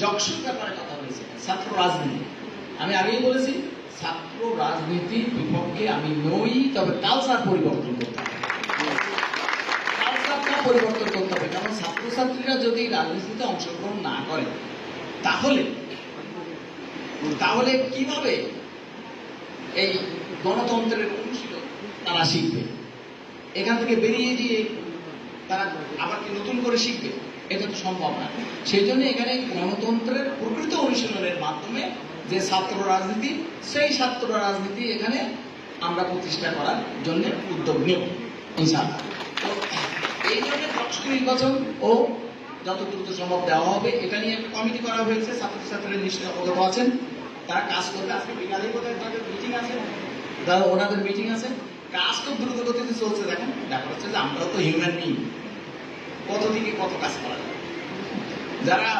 যকসুর ব্যাপারে কথা হয়েছে, ছাত্র রাজনীতি। আমি আগেই বলেছি ছাত্র রাজনীতির বিপক্ষে আমি নই, তবে কালচার পরিবর্তন করতে হবে, কালচারটা পরিবর্তন করতে হবে। কারণ ছাত্রছাত্রীরা যদি রাজনীতিতে অংশগ্রহণ না করে তাহলে কিভাবে এই গণতন্ত্রের অনুশীলন তারা শিখবে? এখান থেকে বেরিয়ে গিয়ে তারা আবার কি নতুন করে শিখবে? এটা তো সম্ভব না। সেই জন্য এখানে গণতন্ত্রের প্রকৃত অনুশীলনের মাধ্যমে যে ছাত্র রাজনীতি, সেই ছাত্র রাজনীতি এখানে আমরা প্রতিষ্ঠা করার জন্য উদ্যোগ নেব ইনশাআল্লাহ। তো এই জন্য যকসু নির্বাচন ও যত দ্রুত সম্ভব দেওয়া হবে, এটা নিয়ে একটা কমিটি করা হয়েছে। ছাত্রছাত্রীরা নিশ্চয়ই অবগত আছেন, তারা কাজ করবে। আজকে বিকালে বোধহয় তাদের মিটিং আছে, ওনাদের মিটিং আছে। কাজ তো দ্রুত গতিতে চলছে। দেখেন, ব্যাপার হচ্ছে যে আমরাও তো হিউম্যান বিং, কত দিকে কত কাজ করা যায়। যারা